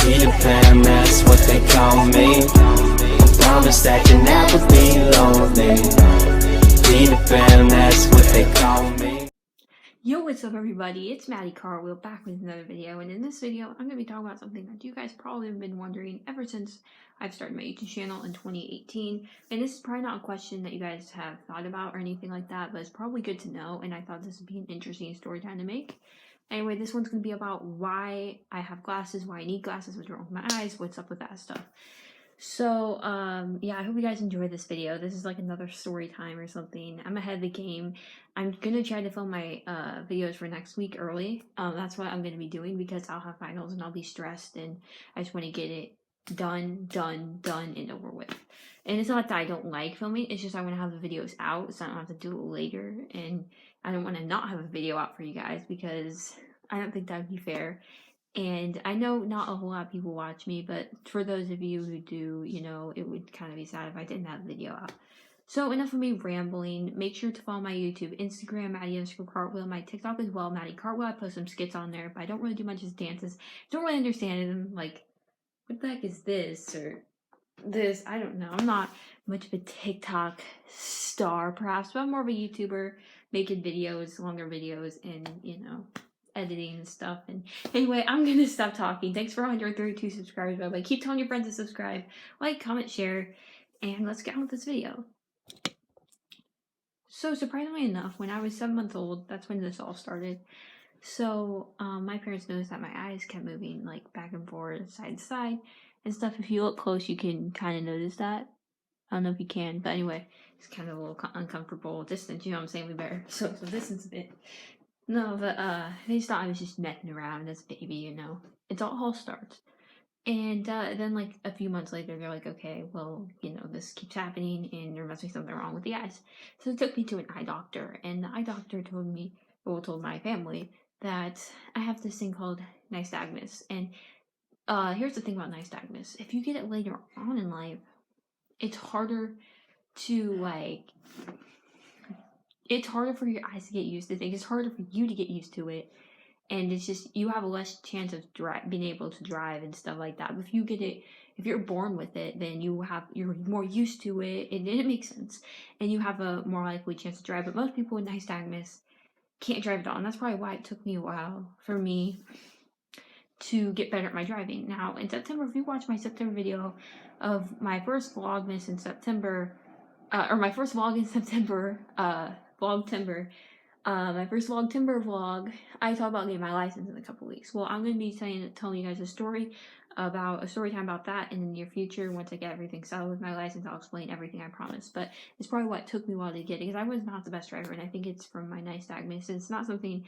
Peter Pan, that's what they call me. I promise that you'll never be lonely. Peter Pan, that's what they call me. Yo, what's up everybody? It's Maddie Cartwheel back with another video, and in this video I'm going to be talking about something that you guys probably have been wondering ever since I've started my YouTube channel in 2018. And this is probably not a question that you guys have thought about or anything like that, but it's probably good to know, and I thought this would be an interesting story time to make. Anyway, this one's going to be about why I have glasses, why I need glasses, what's wrong with my eyes, what's up with that stuff. So, yeah, I hope you guys enjoy this video. This is like another story time or something. I'm ahead of the game. I'm gonna try to film my videos for next week early. That's what I'm gonna be doing because I'll have finals and I'll be stressed, and I just want to get it done and over with. And it's not that I don't like filming, it's just I want to have the videos out so I don't have to do it later, and I don't want to not have a video out for you guys because I don't think that would be fair. And I know not a whole lot of people watch me, but for those of you who do, you know, it would kind of be sad if I didn't have a video out. So enough of me rambling. Make sure to follow my YouTube, Instagram, Maddie_Cartwheel, my TikTok as well, Maddie Cartwheel. I post some skits on there, but I don't really do much as dances. Don't really understand them. Like, what the heck is this or this? I don't know. I'm not much of a TikTok star, perhaps, but I'm more of a YouTuber, making videos, longer videos, and, you know, editing and stuff. And anyway, I'm gonna stop talking. Thanks for 132 subscribers, by the way. Keep telling your friends to subscribe, like, comment, share, and let's get on with this video. So surprisingly enough, when I was 7 months old, that's when this all started. So my parents noticed that my eyes kept moving like back and forth, side to side and stuff. If you look close, you can kind of notice that. I don't know if you can, but anyway, it's kind of a little uncomfortable distance, you know what I'm saying? We better social distance a bit. No, but they just thought I was just messing around as a baby, you know. It's all starts. And then like a few months later, they're like, okay, well, you know, this keeps happening and there must be something wrong with the eyes. So they took me to an eye doctor, and the eye doctor told me, or told my family, that I have this thing called nystagmus. And here's the thing about nystagmus. If you get it later on in life, it's harder to like, it's harder for your eyes to get used to things. It's harder for you to get used to it. And it's just, you have a less chance of being able to drive and stuff like that. But if you get it, if you're born with it, then you're more used to it, and it makes sense. And you have a more likely chance to drive. But most people with nystagmus can't drive at all. And that's probably why it took me a while for me to get better at my driving. Now, in September, if you watch my September video of my first Vlogmas in September, or my first vlog in September, Vlogtember, my first Vlogtember vlog, I talk about getting my license in a couple weeks. Well, I'm going to be telling you guys a story time about that in the near future. Once I get everything settled with my license, I'll explain everything, I promise. But it's probably what took me a while to get it, because I was not the best driver, and I think it's from my nystagmus. It's not something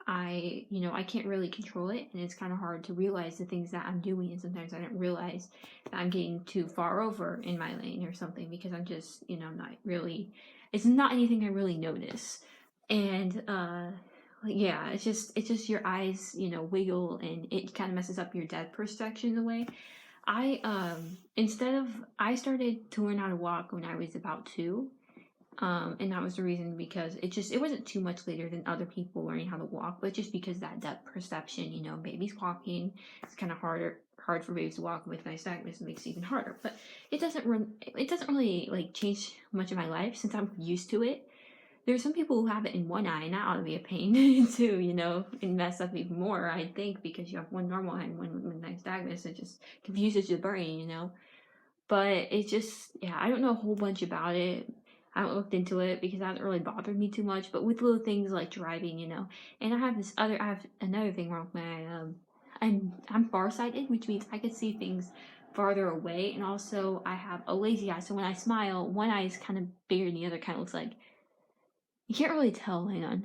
I can't really control it, and it's kind of hard to realize the things that I'm doing, and sometimes I don't realize that I'm getting too far over in my lane or something, because I'm just, you know, not really, it's not anything I really notice. And yeah, it's just your eyes, you know, wiggle, and it kind of messes up your depth perception in a way. I started to learn how to walk when I was about 2. And that was the reason, because it wasn't too much later than other people learning how to walk, but just because that depth perception, you know, babies walking, it's kind of hard for babies to walk with nystagmus. It makes it even harder. But it doesn't really like change much of my life since I'm used to it. There's some people who have it in one eye, and that ought to be a pain too, you know, and mess up even more, I think, because you have one normal eye and one with nystagmus. It just confuses your brain, you know. But it just, yeah, I don't know a whole bunch about it. I haven't looked into it because that hasn't really bothered me too much. But with little things like driving, you know, and I have another thing wrong with my I'm farsighted, which means I can see things farther away, and also I have a lazy eye. So when I smile, one eye is kind of bigger than the other. Kind of looks like, you can't really tell. Hang on.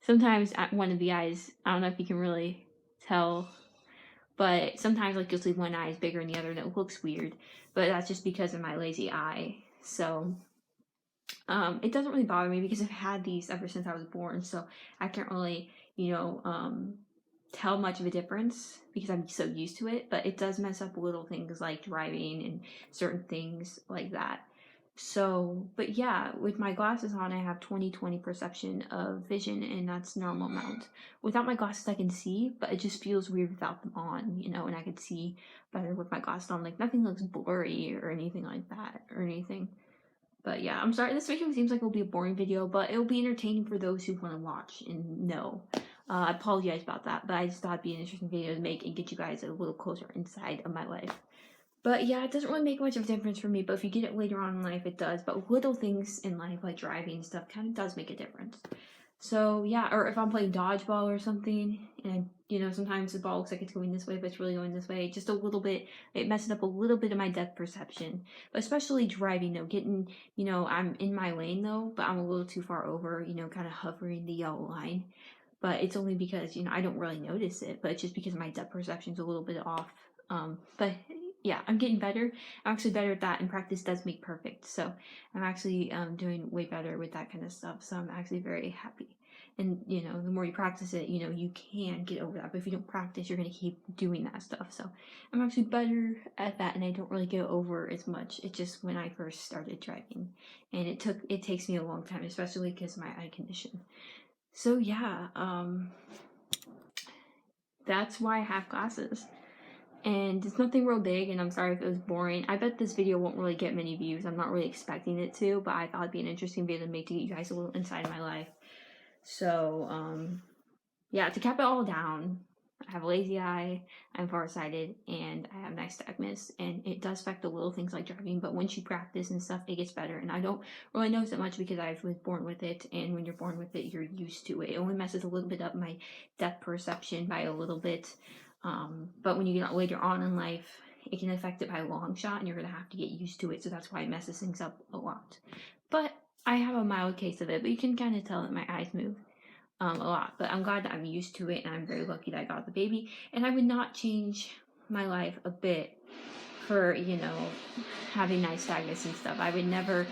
Sometimes at one of the eyes, I don't know if you can really tell, but sometimes like you'll see one eye is bigger than the other, and it looks weird. But that's just because of my lazy eye. So it doesn't really bother me because I've had these ever since I was born. So I can't really, you know, tell much of a difference because I'm so used to it. But it does mess up little things like driving and certain things like that. So, but yeah, with my glasses on, I have 20/20 perception of vision, and that's normal amount. Without my glasses, I can see, but it just feels weird without them on, you know, and I could see better with my glasses on. Like, nothing looks blurry or anything like that, or anything. But yeah, I'm sorry, this video seems like it'll be a boring video, but it'll be entertaining for those who want to watch and know. I apologize about that, but I just thought it'd be an interesting video to make and get you guys a little closer inside of my life. But yeah, it doesn't really make much of a difference for me, but if you get it later on in life, it does. But little things in life, like driving and stuff, kind of does make a difference. So yeah, or if I'm playing dodgeball or something, and you know, sometimes the ball looks like it's going this way, but it's really going this way, just a little bit, it messes up a little bit of my depth perception. But especially driving, though, getting, you know, I'm in my lane though, but I'm a little too far over, you know, kind of hovering the yellow line. But it's only because, you know, I don't really notice it, but it's just because my depth perception's a little bit off. But yeah, I'm getting better. I'm actually better at that, and practice does make perfect. So I'm actually doing way better with that kind of stuff. So I'm actually very happy. And you know, the more you practice it, you know, you can get over that. But if you don't practice, you're gonna keep doing that stuff. So I'm actually better at that, and I don't really get over as much. It's just when I first started driving, and it takes me a long time, especially because of my eye condition. So yeah, that's why I have glasses. And it's nothing real big, and I'm sorry if it was boring. I bet this video won't really get many views. I'm not really expecting it to, but I thought it'd be an interesting video to make to get you guys a little inside of my life. So, yeah, to cap it all down, I have a lazy eye, I'm farsighted, and I have nystagmus, and it does affect the little things like driving, but once you practice and stuff, it gets better, and I don't really notice it much because I was born with it, and when you're born with it, you're used to it. It only messes a little bit up my depth perception by a little bit, but when you get later on in life, it can affect it by a long shot, and you're going to have to get used to it, so that's why it messes things up a lot. But I have a mild case of it, but you can kind of tell that my eyes move a lot. But I'm glad that I'm used to it, and I'm very lucky that I got the baby, and I would not change my life a bit for, you know, having nystagmus and stuff. I would never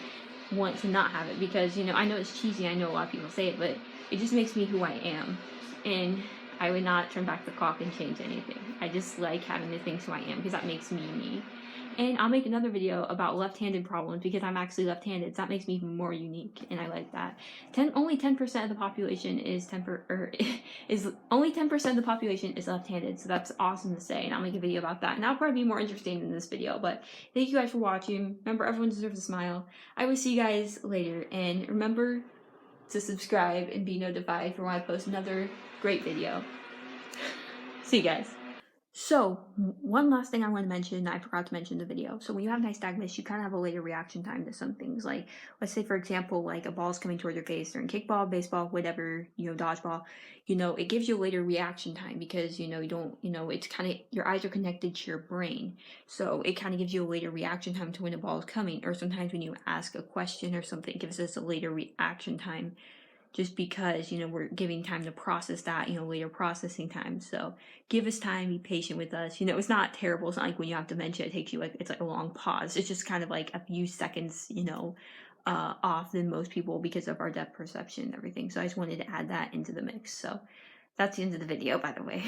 want to not have it because, you know, I know it's cheesy, I know a lot of people say it, but it just makes me who I am, and I would not turn back the clock and change anything. I just like having the things who I am because that makes me me. And I'll make another video about left-handed problems because I'm actually left-handed, so that makes me even more unique, and I like that. Only 10% of the population is only 10% of the population is left-handed, so that's awesome to say, and I'll make a video about that. And that'll probably be more interesting than this video, but thank you guys for watching. Remember, everyone deserves a smile. I will see you guys later, and remember to subscribe and be notified for when I post another great video. See you guys. So, one last thing I want to mention, I forgot to mention in the video. So when you have nystagmus, you kind of have a later reaction time to some things. Like, let's say, for example, like a ball's coming towards your face during kickball, baseball, whatever, you know, dodgeball, you know, it gives you a later reaction time because, you know, you don't, you know, it's kind of, your eyes are connected to your brain. So it kind of gives you a later reaction time to when the ball is coming. Or sometimes when you ask a question or something, it gives us a later reaction time. Just because, you know, we're giving time to process that, you know, later processing time. So give us time, be patient with us. You know, it's not terrible. It's not like when you have dementia, it takes you like, it's like a long pause. It's just kind of like a few seconds, you know, off than most people because of our depth perception and everything. So I just wanted to add that into the mix. So that's the end of the video, by the way.